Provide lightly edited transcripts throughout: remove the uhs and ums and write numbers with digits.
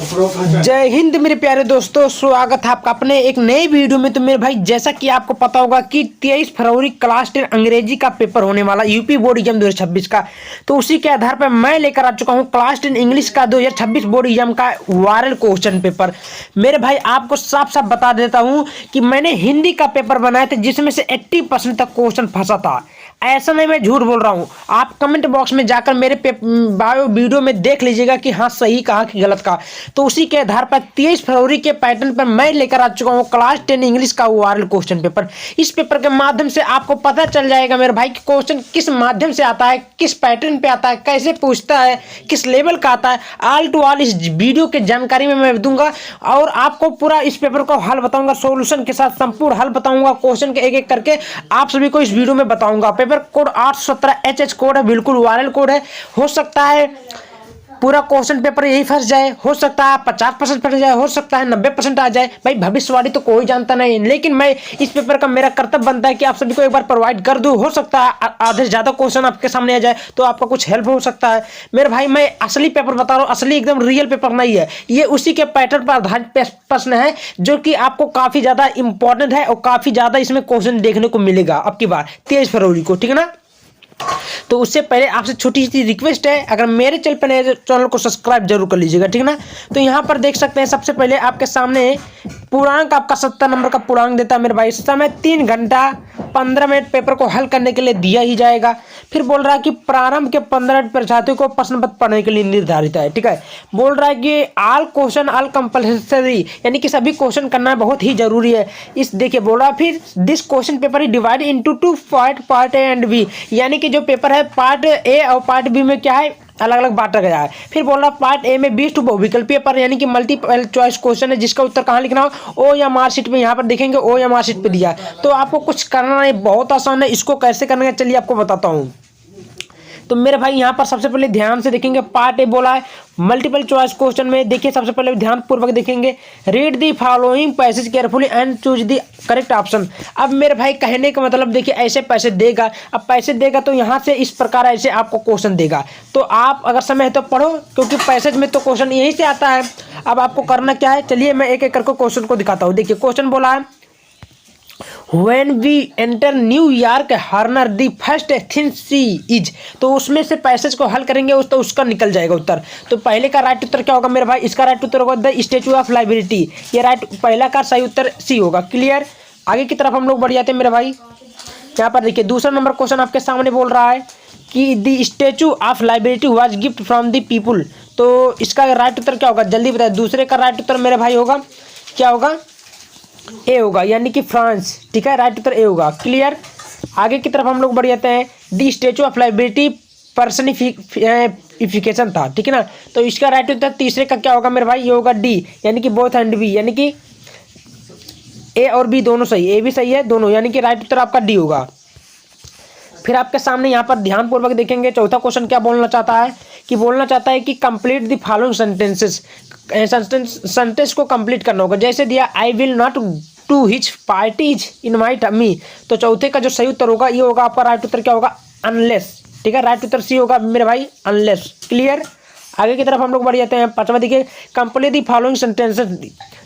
जय हिंद मेरे प्यारे दोस्तों, स्वागत है आपका अपने एक नए वीडियो में। तो मेरे भाई, जैसा कि आपको पता होगा कि 23 फरवरी क्लास 10 अंग्रेजी का पेपर होने वाला यूपी बोर्ड एग्जाम 2026 का। तो उसी के आधार पर मैं लेकर आ चुका हूं क्लास 10 इंग्लिश का 2026 बोर्ड एग्जाम का वायरल क्वेश्चन पेपर। मेरे भाई, आपको साफ साफ बता देता हूं कि मैंने हिंदी का पेपर बनाया था जिसमें से 80% तक क्वेश्चन फंसा था। ऐसा नहीं, मैं झूठ बोल रहा हूं। आप कमेंट बॉक्स में जाकर मेरे बायो वीडियो में देख लीजिएगा कि हाँ सही कहा कि गलत कहा। तो उसी के आधार पर 23 फरवरी के पैटर्न पर मैं लेकर आ चुका हूं क्लास 10 इंग्लिश का वायरल क्वेश्चन पेपर। इस पेपर के माध्यम से आपको पता चल जाएगा मेरे भाई कि क्वेश्चन किस माध्यम से आता है, किस पैटर्न पे आता है, कैसे पूछता है, किस लेवल का आता है। ऑल टू ऑल इस वीडियो के जानकारी में मैं दूंगा और आपको पूरा इस पेपर को हल बताऊंगा, सॉल्यूशन के साथ संपूर्ण हल बताऊंगा। क्वेश्चन के एक एक करके आप सभी को इस वीडियो में बताऊंगा। पेपर कोड 817 कोड है, बिल्कुल वायरल कोड है। हो सकता है पूरा क्वेश्चन पेपर यही फंस जाए, हो सकता है 50% फंस जाए, हो सकता है 90% आ जाए। भाई भविष्यवाणी तो कोई जानता नहीं, लेकिन मैं इस पेपर का मेरा कर्तव्य बनता है कि आप सभी को एक बार प्रोवाइड कर दूं। हो सकता है आधे से ज्यादा क्वेश्चन आपके सामने आ जाए तो आपका कुछ हेल्प हो सकता है। मेरे भाई, मैं असली पेपर बता रहा हूँ, असली एकदम रियल पेपर नहीं है ये। उसी के पैटर्न पर आधारित प्रश्न है जो कि आपको काफी ज्यादा इंपॉर्टेंट है और काफी ज्यादा इसमें क्वेश्चन देखने को मिलेगा अब की बार 23 फरवरी को, ठीक है ना। तो उससे पहले आपसे छोटी सी रिक्वेस्ट है, अगर मेरे चैनल पर नए चैनल को सब्सक्राइब जरूर कर लीजिएगा, ठीक है ना। तो यहाँ पर देख सकते हैं सबसे पहले आपके सामने पूर्णांक आपका 70 नंबर का पूर्णांक देता है मेरे भाई। इस समय 3 घंटा 15 मिनट पेपर को हल करने के लिए दिया ही जाएगा। फिर बोल रहा है कि प्रारंभ के 15 मिनट परीक्षार्थियों को प्रश्न पत्र पढ़ने के लिए निर्धारित है, ठीक है। बोल रहा है कि ऑल क्वेश्चन ऑल कंपल्सरी, यानी कि सभी क्वेश्चन करना बहुत ही जरूरी है। इस देखिए बोल रहा है फिर this question paper is divide into 2 part A and B, यानी कि जो पेपर है पार्ट ए और पार्ट बी में क्या है अलग अलग बांटा गया है। फिर बोल रहा पार्ट ए में 20 बहुविकल्पीय पेपर, यानी कि मल्टीपल चॉइस क्वेश्चन है जिसका उत्तर कहाँ लिखना हो, ओ या मार्कशीट में। यहाँ पर देखेंगे ओ या मार्कशीट पे दिया। तो आपको कुछ करना नहीं, बहुत आसान है। इसको कैसे करना है चलिए आपको बताता हूँ। तो मेरे भाई यहाँ पर सबसे पहले ध्यान से देखेंगे, पार्ट ए बोला है मल्टीपल चॉइस क्वेश्चन में। देखिए सबसे पहले ध्यान पूर्वक देखेंगे, read the following passage carefully and choose the correct option. अब मेरे भाई कहने का मतलब देखिए ऐसे पैसे देगा, अब पैसे देगा तो यहाँ से इस प्रकार ऐसे आपको क्वेश्चन देगा। तो आप अगर समय है तो पढ़ो, क्योंकि पैसेज में तो क्वेश्चन यहीं से आता है। अब आपको करना क्या है, चलिए मैं एक एक करके क्वेश्चन को दिखाता हूँ। देखिए क्वेश्चन बोला है When we enter New York, Harner the first thing she is। तो उसमें से पैसेज को हल करेंगे तो उसका निकल जाएगा उत्तर। तो पहले का राइट उत्तर क्या होगा मेरे भाई, इसका राइट उत्तर होगा द स्टैचू ऑफ लिबर्टी। ये राइट पहला का सही उत्तर सी होगा। क्लियर, आगे की तरफ हम लोग बढ़ जाते हैं मेरे भाई। यहाँ पर देखिए दूसरा नंबर क्वेश्चन आपके सामने बोल रहा है कि the statue of liberty was gift from the people. तो इसका राइट उत्तर क्या होगा जल्दी बताए। दूसरे का राइट उत्तर मेरे भाई होगा क्या होगा, ए होगा, यानी कि फ्रांस, ठीक है। राइट उत्तर ए होगा। क्लियर, आगे की तरफ हम लोग बढ़ जाते हैं। दी स्टैचू ऑफ लिबर्टी पर्सनिफिकेशन था, ठीक है ना। तो इसका राइट उत्तर तीसरे का क्या होगा मेरे भाई, ये होगा डी, यानी कि बोथ एंड बी, यानी कि ए और बी दोनों सही, ए भी सही है दोनों, यानी कि राइट उत्तर आपका डी होगा। फिर आपके सामने यहाँ पर ध्यानपूर्वक देखेंगे चौथा क्वेश्चन क्या बोलना चाहता है कि बोलना चाहता है कि complete the following sentences. Sentence को कंप्लीट करना होगा। जैसे दिया I will not to which parties invite me. तो चौथे का जो सही उत्तर होगा ये होगा आपका राइट उत्तर क्या होगा, अनलेस, ठीक है। राइट उत्तर सी होगा मेरे भाई, अनलेस। क्लियर, आगे की तरफ हम लोग बढ़ जाते हैं। पांचवा देखिए complete the following sentences,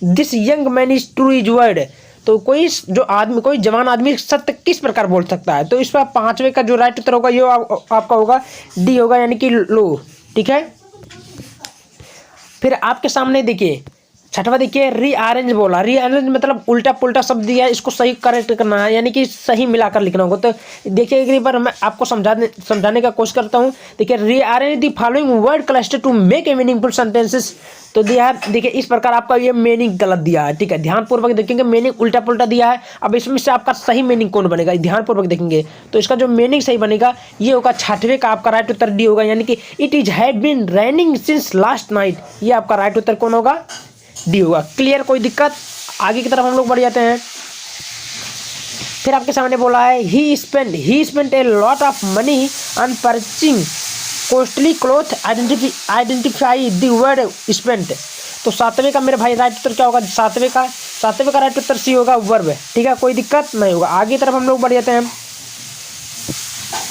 this young man is true is word. तो कोई जो आदमी, कोई जवान आदमी सत्य किस प्रकार बोल सकता है। तो इस पर पांचवे का जो राइट उत्तर होगा ये आपका होगा डी होगा, यानी कि लो, ठीक है। फिर आपके सामने देखिए छठवा देखिए रीअरेंज बोला। रीअरेंज मतलब उल्टा पुल्टा शब्द दिया है, इसको सही करेक्ट करना है, यानी कि सही मिलाकर लिखना होगा। तो देखिए एक बार मैं आपको समझाने का कोशिश करता हूँ। देखिए rearrange the following word cluster to make a meaningful sentences. तो दिया है देखिए इस प्रकार आपका ये मीनिंग गलत दिया है, ठीक है। ध्यानपूर्वक देखेंगे, मीनिंग उल्टा पुल्टा दिया है। अब इसमें से आपका सही मीनिंग कौन बनेगा, ध्यानपूर्वक देखेंगे। तो इसका जो मीनिंग सही बनेगा ये होगा छठवें का आपका राइट उत्तर डी होगा, यानी कि it is have been raining since last night. ये आपका राइट उत्तर कौन होगा, डी होगा। क्लियर, कोई दिक्कत, आगे की तरफ हम लोग बढ़ जाते हैं। फिर आपके सामने बोला है ही spent a lot of money on purchasing costly cloth, identify the word spent. तो सातवें का मेरे भाई राइट उत्तर क्या होगा, सातवें का राइट उत्तर सी होगा, वर्ब, ठीक है। कोई दिक्कत नहीं होगा। आगे तरफ हम लोग बढ़ जाते हैं।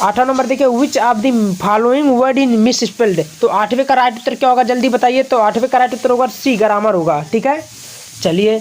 8वां नंबर देखिए which of the following word in miss spelled. तो 8वें का राइट उत्तर क्या होगा जल्दी बताइए। तो 8वें का राइट उत्तर होगा सी, ग्रामर होगा। ठीक है, चलिए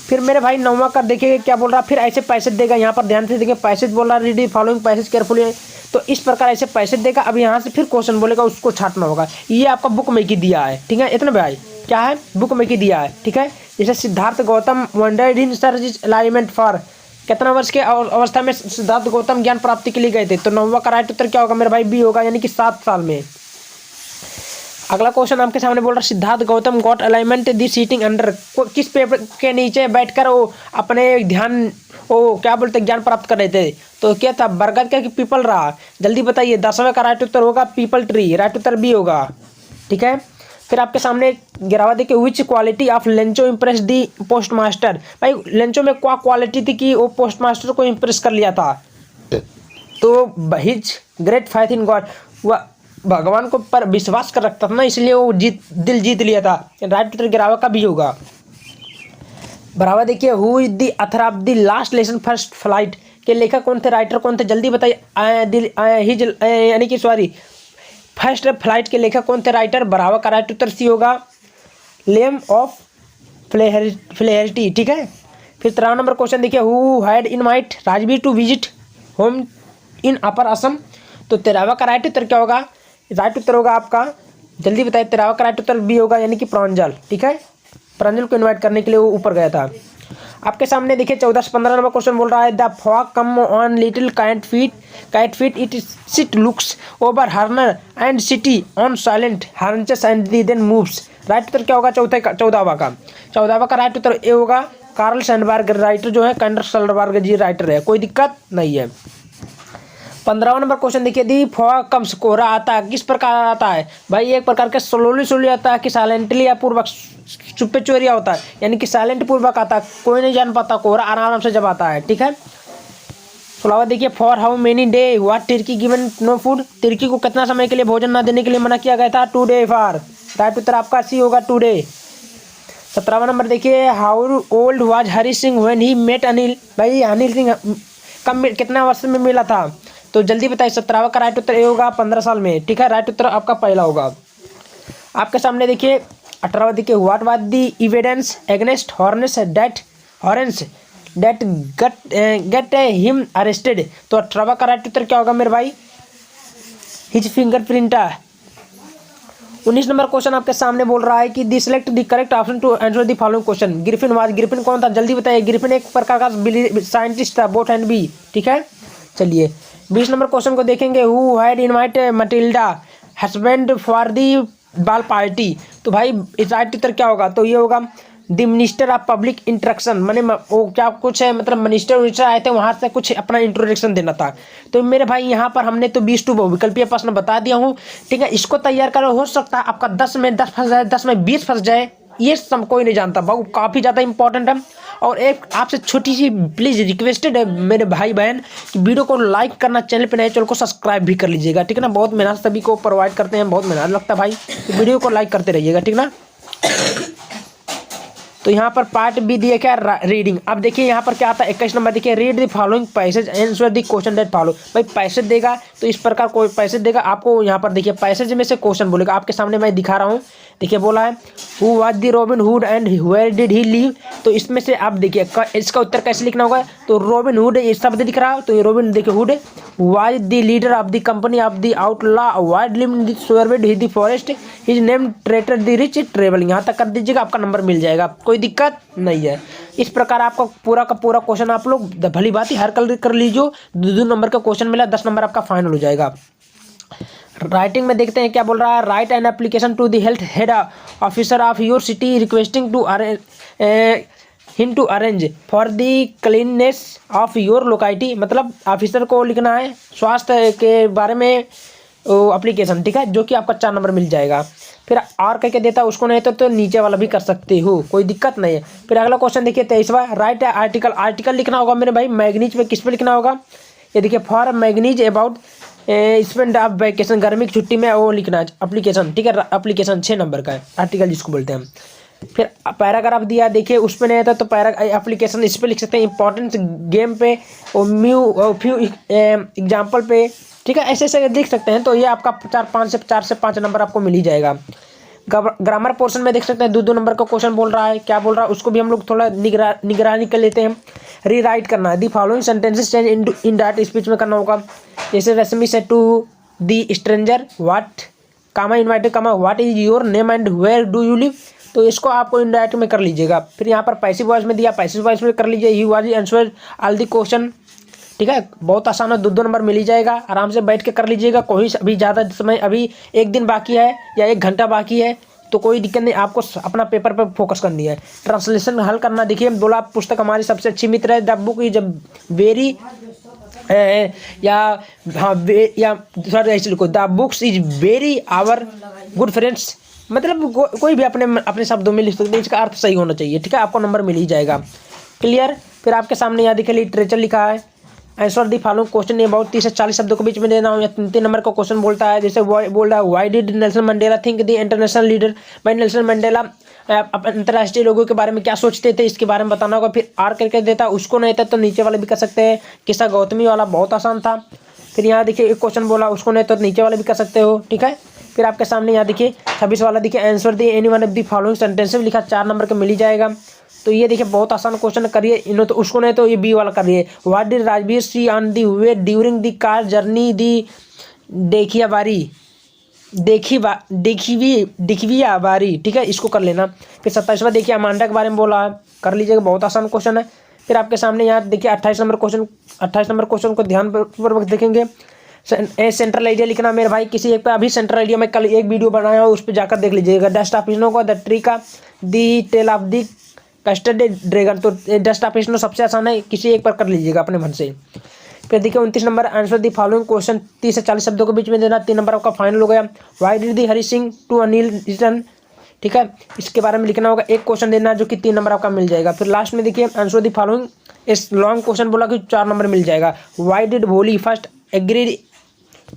फिर मेरे भाई 9वां का देखिए क्या बोल रहा है, फिर ऐसे पैसेज देगा। यहाँ पर ध्यान से देखिए, पैसेज बोल रहा है, रीड फॉलोइंग पैसेज केयरफुली। तो इस प्रकार ऐसे पैसेज देगा। अब यहाँ से फिर क्वेश्चन बोलेगा, उसको छांटना होगा। ये आपका बुक में की दिया है। ठीक है, इतना भाई क्या है, बुक में की दिया है। ठीक है, जैसे Siddhartha Gautam wandered in search enlightenment for, कितना वर्ष के अवस्था में सिद्धार्थ गौतम ज्ञान प्राप्ति के लिए गए थे। तो 9वां का राइट उत्तर क्या होगा मेरे भाई, बी होगा, यानी कि 7 साल में। अगला क्वेश्चन आपके सामने बोल रहा है सिद्धार्थ गौतम गॉट अलाइनमेंट दी सीटिंग अंडर, किस पेड़ के नीचे बैठकर वो अपने ध्यान वो क्या बोलते ज्ञान प्राप्त कर रहे थे। तो क्या था, बरगद का कि पीपल रहा, जल्दी बताइए। 10वें का राइट उत्तर होगा पीपल ट्री, राइट उत्तर बी होगा। ठीक है, फिर आपके सामने 11वां देखिए विच quality of Lencho impress the post master. भाई लेंचो में क्या क्वालिटी थी कि वो पोस्ट मास्टर को इम्प्रेस कर लिया था। तो his great fifth in God, वह भगवान को पर विश्वास कर रखता था ना, इसलिए वो दिल जीत लिया था। राइट उत्तर 11वां का भी होगा। 12वां देखिए who is the author of the last lesson first flight के लेखक कौन थे, राइटर कौन थे, जल्दी बताइए। यानी कि सॉरी, फर्स्ट फ्लाइट के लेखक कौन थे, राइटर। 12वां का राइट उत्तर सी होगा, लेम ऑफ फ्लेहरिटी। ठीक है, फिर 13वां नंबर क्वेश्चन देखिए who had invite Rajveer to visit home in upper Assam. तो 13वां का राइट उत्तर क्या होगा, राइट उत्तर होगा आपका, जल्दी बताइए। 13वां का राइट उत्तर बी होगा, यानी कि प्रांजल। ठीक है, प्रांजल को इनवाइट करने के लिए वो ऊपर गया था। आपके सामने देखिए 14 से 15 नंबर क्वेश्चन बोल रहा है the fog come on little kite feet it sit looks over harbour and city on silent haunches and then moves. Right उत्तर क्या होगा 14वां का। 14वां का राइट उत्तर ए होगा, कार्ल सैंडबर्ग राइटर जो है, कार्ल सैंडबर्ग जी राइटर है, कोई दिक्कत नहीं है। 15वां नंबर क्वेश्चन देखिए दी फॉग कम्स, कोहरा आता है, किस प्रकार आता है भाई, एक प्रकार के स्लोली आता है कि साइलेंटली या पूर्वक चुप्पे चोरिया होता है, यानी कि साइलेंट पूर्वक आता है, कोई नहीं जान पाता, कोहरा आराम से जब आता है। ठीक है, 16वां देखिए फॉर हाउ मेनी डे हुआ तुर्की गिवन नो फूड, तुर्की को कितना समय के लिए भोजन न देने के लिए मना किया गया था। 2 डे फॉर, राइट उत्तर आपका सी होगा 2 डे। 17वां नंबर देखिए how old was Hari Singh when he met Anil. भाई अनिल सिंह कब कितना वर्ष में मिला था, तो जल्दी बताइए। 17वां का राइट उत्तर ए होगा 15 साल में। ठीक है, राइट उत्तर आपका पहला होगा। आपके सामने देखिए 18वां देखिए what was the evidence against Hornes that get him arrested. तो 18वां का राइट उत्तर क्या होगा मेरे भाई, हिज फिंगरप्रिंट। 19 नंबर क्वेश्चन आपके सामने बोल रहा है कि the select the correct option to answer the following question. Griffin कौन था, जल्दी बताइए। ग्रिफिन एक प्रकार का साइंटिस्ट था, बोट एंड बी। ठीक है, चलिए 20 नंबर क्वेश्चन को देखेंगे who had invite Matilda husband for the बाल पार्टी। तो भाई इस राइट उत्तर क्या होगा, तो ये होगा द मिनिस्टर ऑफ पब्लिक इंट्रक्शन, मैंने वो क्या कुछ है, मतलब मिनिस्टर आए थे वहाँ से कुछ अपना इंट्रोडक्शन देना था। तो मेरे भाई यहाँ पर हमने तो 20 विकल्पीय प्रश्न बता दिया हूँ। ठीक है, इसको तैयार करो, हो सकता है आपका 10 में 10 फंस जाए, 10 में 20 फंस जाए, ये सब कोई नहीं जानता, बहुत काफ़ी ज़्यादा इंपॉर्टेंट है। और एक आपसे छोटी सी प्लीज़ रिक्वेस्टेड है मेरे भाई बहन कि वीडियो को लाइक करना, चैनल पे नए चैनल को सब्सक्राइब भी कर लीजिएगा। ठीक है ना, बहुत मेहनत सभी को प्रोवाइड करते हैं, बहुत मेहनत लगता है भाई, तो वीडियो को लाइक करते रहिएगा। ठीक ना, तो यहाँ पर पार्ट बी दिया क्या, रीडिंग। अब देखिए यहाँ पर क्या आता है 21 नंबर देखिए read the following passage answer the question that follow. भाई पैसेज देगा तो इस प्रकार कोई पैसेज देगा आपको, यहाँ पर देखिए पैसेज में से क्वेश्चन बोलेगा, आपके सामने मैं दिखा रहा हूँ। देखिए बोला है who was the Robin Hood and where did he live. तो इसमें से आप देखिए इसका उत्तर कैसे लिखना होगा। तो रॉबिन हुड ये शब्द दिख रहा है, तो ये रॉबिन देखिए Hood was the leader of the company of the outlaw wide live the Sherwood he the forest his name traitor the rich travel. यहाँ तक कर दीजिएगा, आपका नंबर मिल जाएगा, कोई दिक्कत नहीं है। इस प्रकार आपका पूरा का पूरा क्वेश्चन आप लोग भली बात ही हर कल कर लीजिए। 2 नंबर का क्वेश्चन मिला, 10 नंबर आपका फाइनल हो जाएगा। राइटिंग में देखते हैं क्या बोल रहा है। Write an application to the health head officer of your city requesting to him to arrange for the cleanness of your locality. मतलब ऑफिसर को लिखना है स्वास्थ्य के बारे में एप्लीकेशन। ठीक है, जो कि आपका 4 नंबर मिल जाएगा। फिर और कह के देता उसको नहीं तो नीचे वाला भी कर सकते हो, कोई दिक्कत नहीं है। फिर अगला क्वेश्चन देखिए 23वां राइट आर्टिकल लिखना होगा मेरे भाई मैग्नीज पे, किस पे लिखना होगा। ये देखिए for manganese about spend of vacation, गर्मी की छुट्टी में वो लिखना है एप्लीकेशन। ठीक है, एप्लीकेशन 6 नंबर का है, आर्टिकल जिसको बोलते हैं। फिर पैराग्राफ दिया देखिए उसमें नहीं आता तो एप्लीकेशन इस पे लिख सकते हैं। इंपॉर्टेंस गेम पे और फ्यू एग्जाम्पल पे ठीक है, ऐसे ऐसे देख सकते हैं। तो ये आपका 4 से 5 नंबर आपको मिल ही जाएगा। ग्रामर पोर्शन में देख सकते हैं 2 नंबर का क्वेश्चन बोल रहा है, क्या बोल रहा है उसको भी हम लोग थोड़ा निगरानी कर लेते हैं। रीराइट करना है, the following sentences change in direct speech में करना होगा। जैसे Rashmi said to the stranger what comma invited comma what is your name and where do you live. तो इसको आपको इनडायरेक्ट में कर लीजिएगा। फिर यहाँ पर पैसिव वॉइस में दिया, पैसिव वॉइस में कर लीजिए he was answer all the question. ठीक है, बहुत आसान है, 2 नंबर मिल ही जाएगा। आराम से बैठ के कर लीजिएगा। कोई अभी ज़्यादा समय, अभी 1 दिन बाकी है या 1 घंटा बाकी है तो कोई दिक्कत नहीं, आपको अपना पेपर पर फोकस करनी है। ट्रांसलेशन हल करना, देखिए बोला पुस्तक हमारी सबसे अच्छी मित्र है, द बुक इज वेरी या या सॉरी ऐसे लिखो, the books is very our good friends. मतलब कोई भी अपने शब्दों में लिख सकते हैं, इसका अर्थ सही होना चाहिए। ठीक है, आपको नंबर मिल ही जाएगा। क्लियर। फिर आपके सामने यहाँ देखिए लिटरेचर लिखा है, answer the following question about 30 से 40 शब्दों के बीच में देना हो। या 3 नंबर का क्वेश्चन बोलता है, जैसे बोल रहा है why did Nelson Mandela think the international leader. भाई नेल्सन मंडेला अंतर्राष्ट्रीय लोगों के बारे में क्या सोचते थे, इसके बारे में बताना होगा। फिर आर करके देता, उसको नहीं था तो नीचे वाले भी कर सकते हैं। किस्सा गौतमी वाला बहुत आसान था। फिर यहाँ देखिए एक क्वेश्चन बोला, उसको नहीं तो नीचे वाले भी कर सकते हो। ठीक है, फिर आपके सामने यहाँ देखिए 26 वाला देखिए answer the any one of the following sentences लिखा, 4 नंबर का मिल ही जाएगा। तो ये देखिए बहुत आसान क्वेश्चन करिए। इन्हों तो उसको नहीं तो ये बी वाला करिए, what did Rajveer see on the way during the car journey the देखिया बारी। ठीक है, इसको कर लेना। फिर 27वां देखिए अमांडा के बारे में बोला है, कर लीजिएगा, बहुत आसान क्वेश्चन है। फिर आपके सामने यहाँ देखिए 28 नंबर क्वेश्चन को ध्यानपूर्वक देखेंगे। सेंट्रल आइडिया लिखना मेरे भाई, किसी एक पे अभी सेंट्रल आइडिया में कल एक वीडियो बनाया हो, उस पर जाकर देख लीजिएगा। डस्ट ऑफ स्नो का, द ट्री का, the tale of the custard dragon. तो डस्ट ऑफ स्नो सबसे आसान है, किसी एक पर कर लीजिएगा अपने मन से। फिर देखिए 29 number answer the following question 30 से 40 शब्दों के बीच में देना, 3 नंबर आपका फाइनल हो गया। Why did the Hari Singh to Anil return. ठीक है, इसके बारे में लिखना होगा, एक क्वेश्चन देना जो कि 3 नंबर आपका मिल जाएगा। फिर लास्ट में देखिए आंसर दी फॉलोइंग इस लॉन्ग क्वेश्चन बोला कि 4 नंबर मिल जाएगा। व्हाई डिड भोली फर्स्ट एग्री।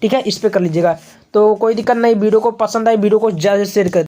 ठीक है, इस पर कर लीजिएगा। तो कोई दिक्कत नहीं, वीडियो को पसंद आए वीडियो को ज़्यादा से शेयर कर